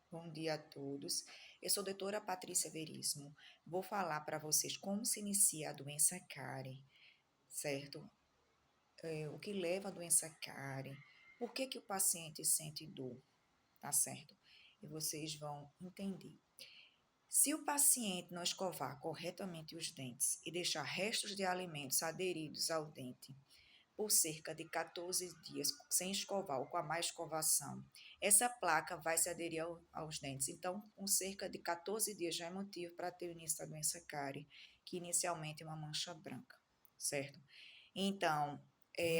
Bom dia a todos. Eu sou a doutora Patrícia Veríssimo. Vou falar para vocês como se inicia a doença cárie, certo? O que leva à doença cárie, por que que o paciente sente dor, tá certo? E vocês vão entender. Se o paciente não escovar corretamente os dentes e deixar restos de alimentos aderidos ao dente, por cerca de 14 dias sem escovar ou com a má escovação, essa placa vai se aderir aos dentes. Então, com cerca de 14 dias já é motivo para ter o início da doença cárie, que inicialmente é uma mancha branca, certo? Então,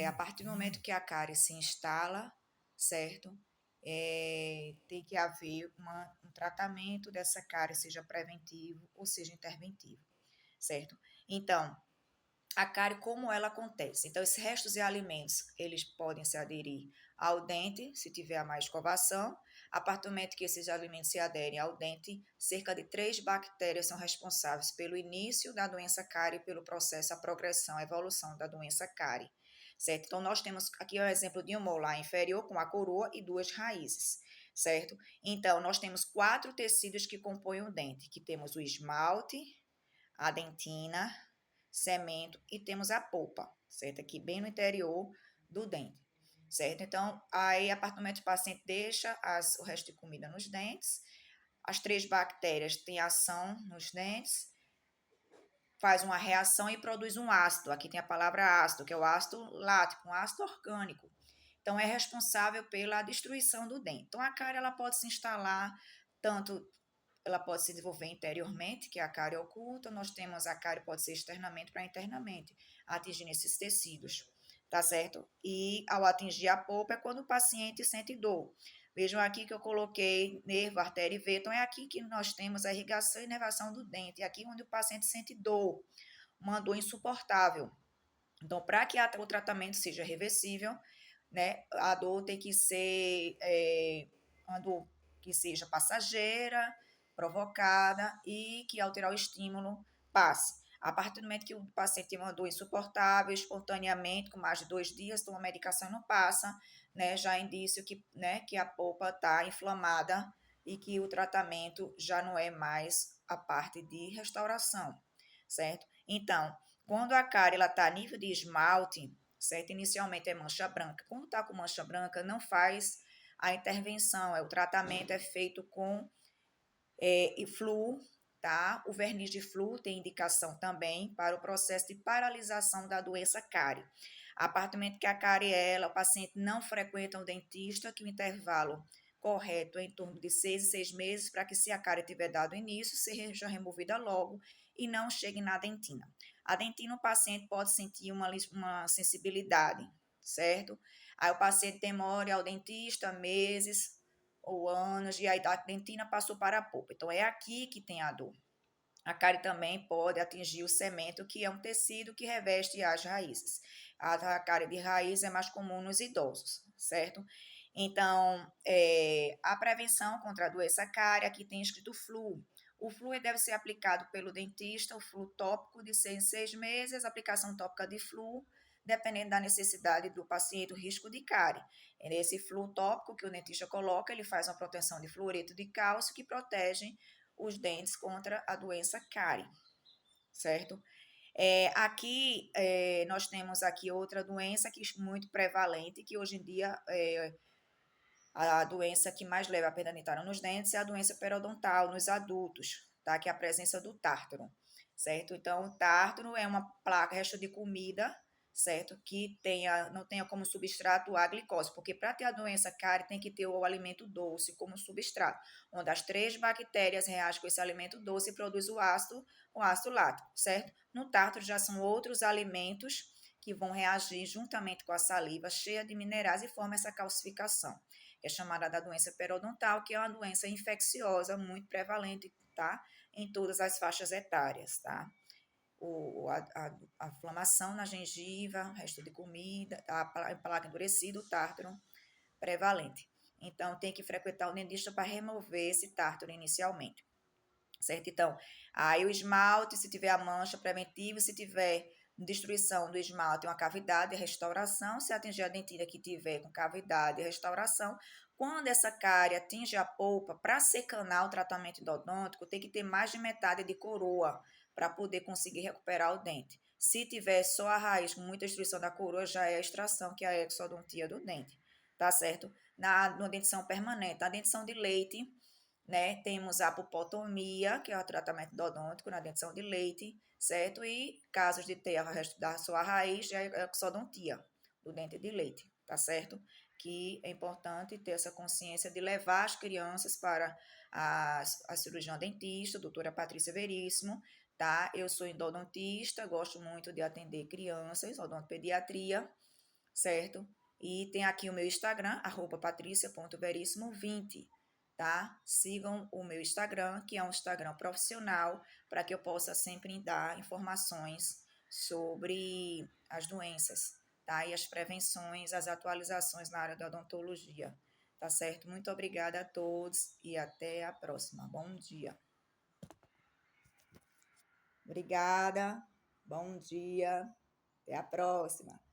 a partir do momento que a cárie se instala, certo? Tem que haver um tratamento dessa cárie, seja preventivo ou seja interventivo, certo? Então, a cárie, como ela acontece? Então, esses restos de alimentos, eles podem se aderir ao dente, se tiver a má escovação. A partir do momento que esses alimentos se aderem ao dente, cerca de 3 bactérias são responsáveis pelo início da doença cárie e pelo processo, a progressão, a evolução da doença cárie, certo? Então, nós temos aqui o exemplo de um molar inferior com a coroa e 2 raízes, certo? Então, nós temos 4 tecidos que compõem o dente, que temos o esmalte, a dentina, cemento e temos a polpa, certo? Aqui bem no interior do dente, certo? Então, aí a partir do momento que o paciente deixa o resto de comida nos dentes, as 3 bactérias têm ação nos dentes, faz uma reação e produz um ácido. Aqui tem a palavra ácido, que é o ácido lático, um ácido orgânico. Então, é responsável pela destruição do dente. Então, a cárie ela pode se instalar tanto ela pode se desenvolver interiormente, que é a cárie oculta, nós temos a cárie pode ser externamente para internamente, atingindo esses tecidos, tá certo? E ao atingir a polpa é quando o paciente sente dor. Vejam aqui que eu coloquei nervo, artéria e veia, então é aqui que nós temos a irrigação e inervação do dente, é aqui onde o paciente sente dor, uma dor insuportável. Então, para que o tratamento seja reversível, né, a dor tem que ser uma dor que seja passageira, provocada e que alterar o estímulo passe. A partir do momento que o paciente tem uma dor insuportável, espontaneamente, com mais de 2 dias, toma medicação e não passa, né, já é indício que, né, que a polpa está inflamada e que o tratamento já não é mais a parte de restauração, certo? Então, quando a cárie está a nível de esmalte, certo? Inicialmente é mancha branca. Quando está com mancha branca, não faz a intervenção, o tratamento é feito com flúor, tá? O verniz de flúor tem indicação também para o processo de paralisação da doença cárie. A partir do momento que a cárie o paciente não frequenta um dentista, que o intervalo correto é em torno de 6 para que, se a cárie tiver dado início, seja removida logo e não chegue na dentina. A dentina, o paciente pode sentir uma sensibilidade, certo? Aí o paciente demora ao dentista meses, ou anos, e aí da dentina passou para a polpa. Então, é aqui que tem a dor. A cárie também pode atingir o cemento, que é um tecido que reveste as raízes. A cárie de raiz é mais comum nos idosos, certo? Então, a prevenção contra a doença cárie, aqui tem escrito flúor. O flúor deve ser aplicado pelo dentista, o flúor tópico de 6 em 6 meses, aplicação tópica de flúor, dependendo da necessidade do paciente, o risco de cárie. Esse flúor tópico que o dentista coloca, ele faz uma proteção de fluoreto de cálcio que protege os dentes contra a doença cárie, certo? Aqui nós temos aqui outra doença que é muito prevalente, que hoje em dia a doença que mais leva a perda dentária nos dentes é a doença periodontal nos adultos, tá? Que é a presença do tártaro, certo? Então, o tártaro é uma placa, resto de comida, certo? Que não tenha como substrato a glicose, porque para ter a doença cárie tem que ter o alimento doce como substrato, onde as 3 bactérias reagem com esse alimento doce e produz o ácido lático, certo? No tártaro já são outros alimentos que vão reagir juntamente com a saliva cheia de minerais e formam essa calcificação, que é chamada da doença periodontal, que é uma doença infecciosa muito prevalente, tá? Em todas as faixas etárias, tá? A inflamação na gengiva, resto de comida, a placa endurecida, o tártaro prevalente. Então, tem que frequentar o dentista para remover esse tártaro inicialmente, certo? Então, aí o esmalte, se tiver a mancha preventiva, se tiver destruição do esmalte, uma cavidade, restauração. Se atingir a dentina que tiver com cavidade e restauração, Quando essa cárie atinge a polpa, para ser canal o tratamento endodôntico, tem que ter mais de metade de coroa para poder conseguir recuperar o dente. Se tiver só a raiz com muita destruição da coroa, já é a extração, que é a exodontia do dente, tá certo? Na dentição permanente, na dentição de leite, né, temos a pulpotomia, que é o tratamento endodôntico na dentição de leite, certo? E casos de ter o resto da sua raiz, já é a exodontia do dente de leite, tá certo? Que é importante ter essa consciência de levar as crianças para a cirurgiã dentista, doutora Patrícia Veríssimo, tá? Eu sou endodontista, gosto muito de atender crianças, odontopediatria, certo? E tem aqui o meu Instagram, @patricia.verissimo20, tá? Sigam o meu Instagram, que é um Instagram profissional, para que eu possa sempre dar informações sobre as doenças, tá? E as prevenções, as atualizações na área da odontologia, tá certo? Muito obrigada a todos e até a próxima. Bom dia. Obrigada, bom dia, até a próxima.